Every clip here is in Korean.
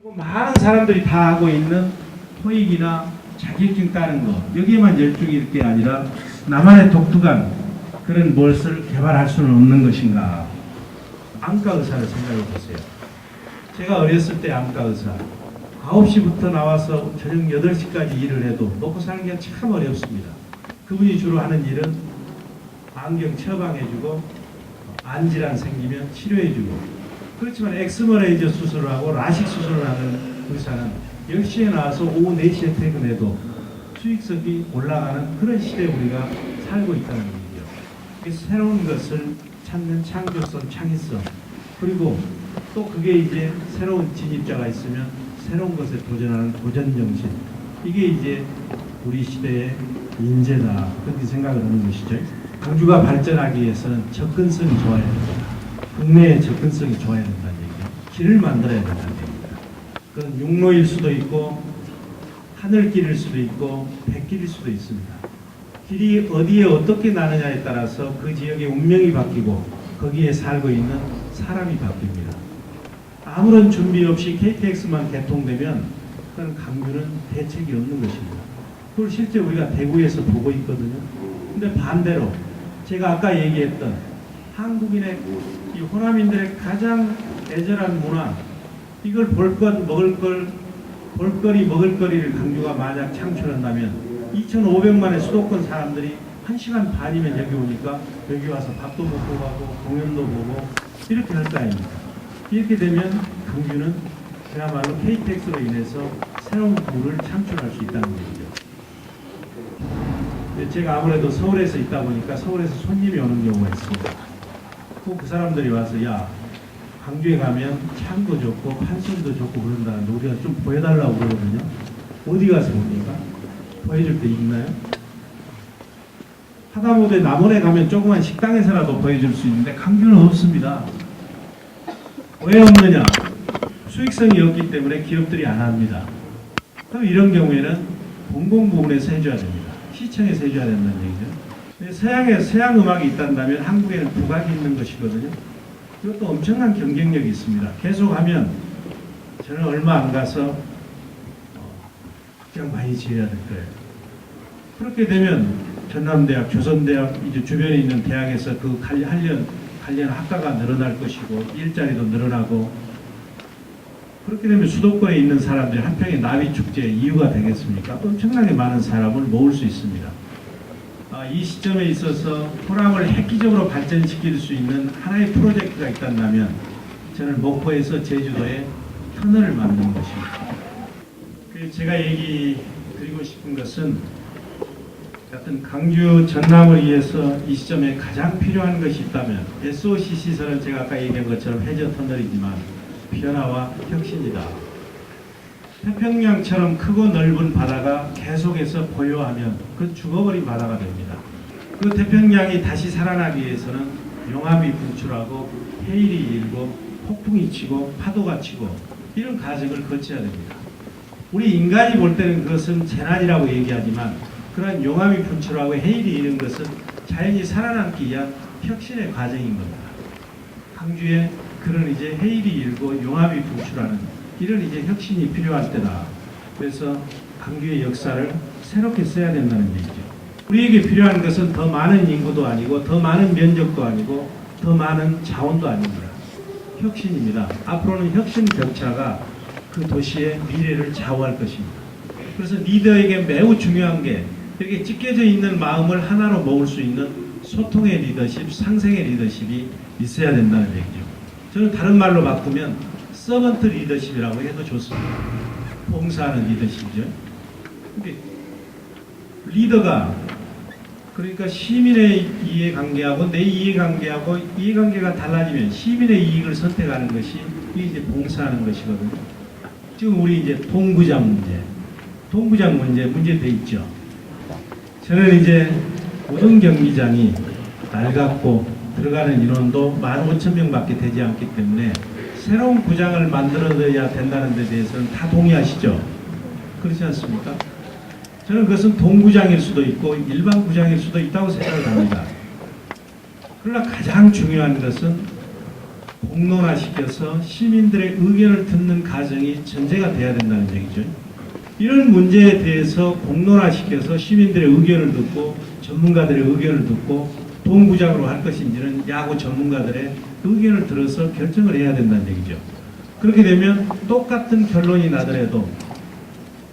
많은 사람들이 다 하고 있는 토익이나 자격증 따는 거 여기에만 열중이 될 게 아니라 나만의 독특한 그런 무엇을 개발할 수는 없는 것인가. 안과 의사를 생각해 보세요. 제가 어렸을 때 안과 의사 9시부터 나와서 저녁 8시까지 일을 해도 먹고 사는 게 참 어렵습니다. 그분이 주로 하는 일은 안경 처방해주고 안질환 생기면 치료해주고, 그렇지만 엑스머레이저 수술을 하고 라식 수술을 하는 의사는 10시에 나와서 오후 4시에 퇴근해도 수익성이 올라가는 그런 시대에 우리가 살고 있다는 얘기죠. 그래서 새로운 것을 찾는 창조성, 창의성, 그리고 또 그게 이제 새로운 진입자가 있으면 새로운 것에 도전하는 도전정신, 이게 이제 우리 시대의 인재다, 그렇게 생각을 하는 것이죠. 광주가 발전하기 위해서는 접근성이 좋아야 됩니다. 국내의 접근성이 좋아야 된다는 얘기죠. 길을 만들어야 된다는 얘기입니다. 그건 육로일 수도 있고 하늘길일 수도 있고 백길일 수도 있습니다. 길이 어디에 어떻게 나느냐에 따라서 그 지역의 운명이 바뀌고 거기에 살고 있는 사람이 바뀝니다. 아무런 준비 없이 KTX만 개통되면 그건 강주는 대책이 없는 것입니다. 그걸 실제 우리가 대구에서 보고 있거든요. 근데 반대로 제가 아까 얘기했던 한국인의 이 호남인들의 가장 애절한 문화, 이걸 볼 것, 먹을 걸, 볼거리, 먹을거리를 강주가 만약 창출한다면 2,500만의 수도권 사람들이 1시간 반이면 여기 오니까 여기 와서 밥도 먹고 가고 공연도 보고 이렇게 할 거 아닙니까? 이렇게 되면 강주는 그야말로 KTX로 인해서 새로운 부를 창출할 수 있다는 얘기죠. 제가 아무래도 서울에서 있다 보니까 서울에서 손님이 오는 경우가 있습니다. 그 사람들이 와서 야, 광주에 가면 창도 좋고 판선도 좋고 그런다는데 우리가 좀 보여달라고 그러거든요. 어디 가서 봅니까? 보여줄 때 있나요? 하다못해 남원에 가면 조그만 식당에서라도 보여줄 수 있는데 광주는 없습니다. 왜 없느냐? 수익성이 없기 때문에 기업들이 안 합니다. 그럼 이런 경우에는 공공부문에서 해줘야 됩니다. 시청에서 해줘야 된다는 얘기죠. 서양에 서양 음악이 있단다면 한국에는 국악이 있는 것이거든요. 이것도 엄청난 경쟁력이 있습니다. 계속하면 저는 얼마 안 가서 그냥 많이 지어야 될 거예요. 그렇게 되면 전남대학, 조선대학, 이제 주변에 있는 대학에서 그 관련 학과가 늘어날 것이고 일자리도 늘어나고, 그렇게 되면 수도권에 있는 사람들이 한평의 나비축제의 이유가 되겠습니까? 엄청나게 많은 사람을 모을 수 있습니다. 이 시점에 있어서 호남을 획기적으로 발전시킬 수 있는 하나의 프로젝트가 있다면 저는 목포에서 제주도에 터널을 만드는 것입니다. 제가 얘기 드리고 싶은 것은 같은 강주 전남을 위해서 이 시점에 가장 필요한 것이 있다면 SOC 시설은 제가 아까 얘기한 것처럼 해저 터널이지만 변화와 혁신이다. 태평양처럼 크고 넓은 바다가 계속해서 보유하면 그건 죽어버린 바다가 됩니다. 그 태평양이 다시 살아나기 위해서는 용암이 분출하고 해일이 일고 폭풍이 치고 파도가 치고 이런 과정을 거쳐야 됩니다. 우리 인간이 볼 때는 그것은 재난이라고 얘기하지만 그러한 용암이 분출하고 해일이 이는 것은 자연이 살아남기 위한 혁신의 과정인 겁니다. 강주에 그런 이제 해일이 일고 용암이 분출하는 이런 이제 혁신이 필요할 때다. 그래서 강주의 역사를 새롭게 써야 된다는 얘기죠. 우리에게 필요한 것은 더 많은 인구도 아니고 더 많은 면적도 아니고 더 많은 자원도 아닙니다. 혁신입니다. 앞으로는 혁신 격차가 그 도시의 미래를 좌우할 것입니다. 그래서 리더에게 매우 중요한 게 이렇게 찢겨져 있는 마음을 하나로 모을 수 있는 소통의 리더십, 상생의 리더십이 있어야 된다는 얘기죠. 저는 다른 말로 바꾸면 서번트 리더십이라고 해도 좋습니다. 봉사하는 리더십이죠. 근데 리더가 그러니까 시민의 이해관계하고 내 이해관계하고 이해관계가 달라지면 시민의 이익을 선택하는 것이 이게 이제 봉사하는 것이거든요. 지금 우리 이제 동부장 문제 돼 있죠. 저는 이제 모든 경기장이 낡았고 들어가는 인원도 15,000명밖에 되지 않기 때문에 새로운 구장을 만들어야 된다는 데 대해서는 다 동의하시죠? 그렇지 않습니까? 저는 그것은 동구장일 수도 있고 일반 구장일 수도 있다고 생각을 합니다. 그러나 가장 중요한 것은 공론화시켜서 시민들의 의견을 듣는 과정이 전제가 돼야 된다는 얘기죠. 이런 문제에 대해서 공론화시켜서 시민들의 의견을 듣고 전문가들의 의견을 듣고 동부장으로 할 것인지는 야구 전문가들의 의견을 들어서 결정을 해야 된다는 얘기죠. 그렇게 되면 똑같은 결론이 나더라도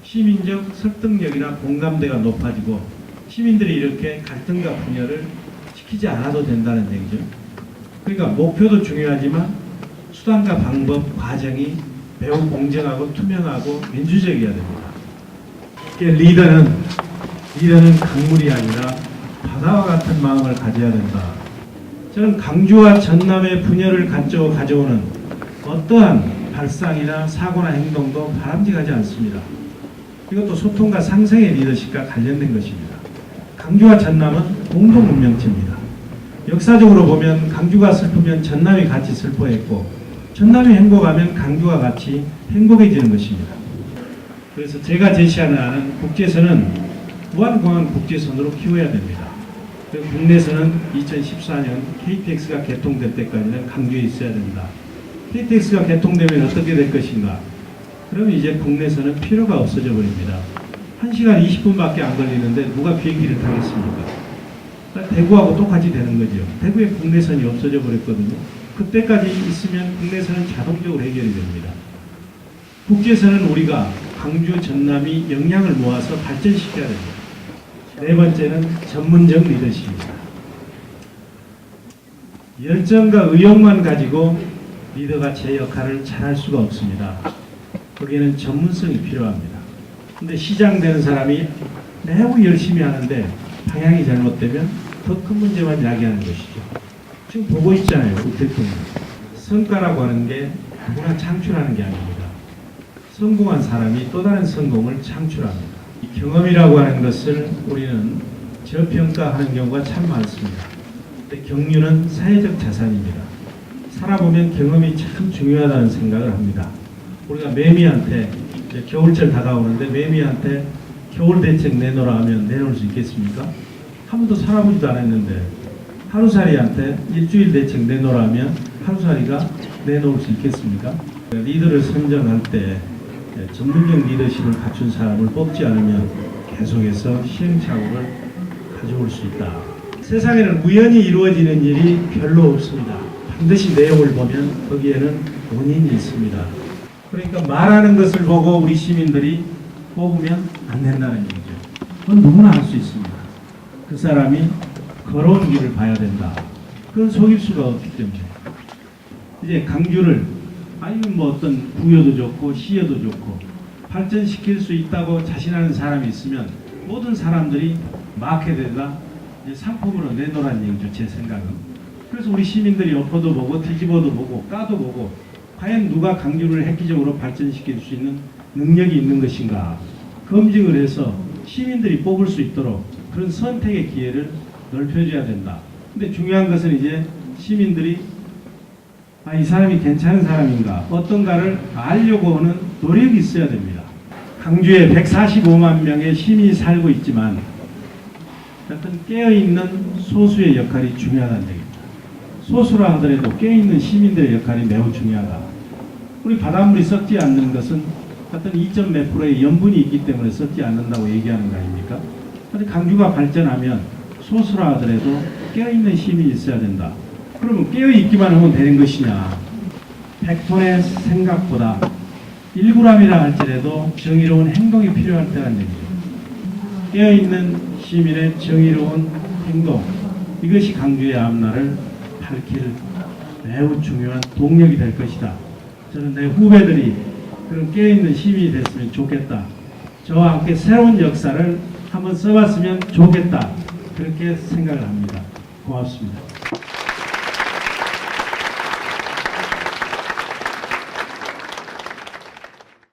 시민적 설득력이나 공감대가 높아지고 시민들이 이렇게 갈등과 분열을 시키지 않아도 된다는 얘기죠. 그러니까 목표도 중요하지만 수단과 방법, 과정이 매우 공정하고 투명하고 민주적이어야 됩니다. 리더는 강물이 아니라 바다와 같은 마음을 가져야 된다. 저는 강주와 전남의 분열을 가져오는 어떠한 발상이나 사고나 행동도 바람직하지 않습니다. 이것도 소통과 상생의 리더십과 관련된 것입니다. 강주와 전남은 공동 운명체입니다. 역사적으로 보면 강주가 슬프면 전남이 같이 슬퍼했고 전남이 행복하면 강주가 같이 행복해지는 것입니다. 그래서 제가 제시하는 국제선은 무한공항 국제선으로 키워야 됩니다. 국내선은 2014년 KTX가 개통될 때까지는 강주에 있어야 된다. KTX가 개통되면 어떻게 될 것인가? 그러면 이제 국내선은 필요가 없어져 버립니다. 1시간 20분밖에 안 걸리는데 누가 비행기를 타겠습니까? 대구하고 똑같이 되는 거죠. 대구에 국내선이 없어져 버렸거든요. 그때까지 있으면 국내선은 자동적으로 해결이 됩니다. 국제선은 우리가 강주, 전남이 역량을 모아서 발전시켜야 됩니다. 네 번째는 전문적 리더십입니다. 열정과 의욕만 가지고 리더가 제 역할을 잘할 수가 없습니다. 거기에는 전문성이 필요합니다. 근데 시장 되는 사람이 매우 열심히 하는데 방향이 잘못되면 더 큰 문제만 야기하는 것이죠. 지금 보고 있잖아요. 우리 대통령. 성과라고 하는 게 누구나 창출하는 게 아닙니다. 성공한 사람이 또 다른 성공을 창출합니다. 이 경험이라고 하는 것을 우리는 저평가하는 경우가 참 많습니다. 근데 경륜은 사회적 자산입니다. 살아보면 경험이 참 중요하다는 생각을 합니다. 우리가 매미한테 이제 겨울철 다가오는데 매미한테 겨울 대책 내놓으라 하면 내놓을 수 있겠습니까? 한 번도 살아보지도 않았는데 하루살이한테 일주일 대책 내놓으라 하면 하루살이가 내놓을 수 있겠습니까? 리더를 선정할 때 전문적 리더십을 갖춘 사람을 뽑지 않으면 계속해서 시행착오를 가져올 수 있다. 세상에는 우연히 이루어지는 일이 별로 없습니다. 반드시 내용을 보면 거기에는 원인이 있습니다. 그러니까 말하는 것을 보고 우리 시민들이 뽑으면 안 된다는 얘기죠. 그건 누구나 할 수 있습니다. 그 사람이 걸어온 길을 봐야 된다. 그건 속일 수가 없기 때문에. 이제 강주를 아니면 뭐 어떤 부여도 좋고 시여도 좋고 발전시킬 수 있다고 자신하는 사람이 있으면 모든 사람들이 마켓에다 이제 상품으로 내놓으라는 얘기죠. 제 생각은. 그래서 우리 시민들이 엎어도 보고 뒤집어도 보고 까도 보고 과연 누가 강주를 획기적으로 발전시킬 수 있는 능력이 있는 것인가 검증을 해서 시민들이 뽑을 수 있도록 그런 선택의 기회를 넓혀줘야 된다. 근데 중요한 것은 이제 시민들이 이 사람이 괜찮은 사람인가 어떤가를 알려고 하는 노력이 있어야 됩니다. 강주에 145만 명의 시민이 살고 있지만 어떤 깨어있는 소수의 역할이 중요하다는 얘기입니다. 소수라 하더라도 깨어있는 시민들의 역할이 매우 중요하다. 우리 바닷물이 썩지 않는 것은 어떤 2점 몇 프로의 염분이 있기 때문에 썩지 않는다고 얘기하는 거 아닙니까? 그런데 강주가 발전하면 소수라 하더라도 깨어있는 시민이 있어야 된다. 그러면 깨어있기만 하면 되는 것이냐? 100톤의 생각보다 1g이라 할지라도 정의로운 행동이 필요할 때라는 얘기죠. 깨어있는 시민의 정의로운 행동, 이것이 강주의 앞날을 밝힐 매우 중요한 동력이 될 것이다. 저는 내 후배들이 그런 깨어있는 시민이 됐으면 좋겠다. 저와 함께 새로운 역사를 한번 써봤으면 좋겠다. 그렇게 생각을 합니다. 고맙습니다.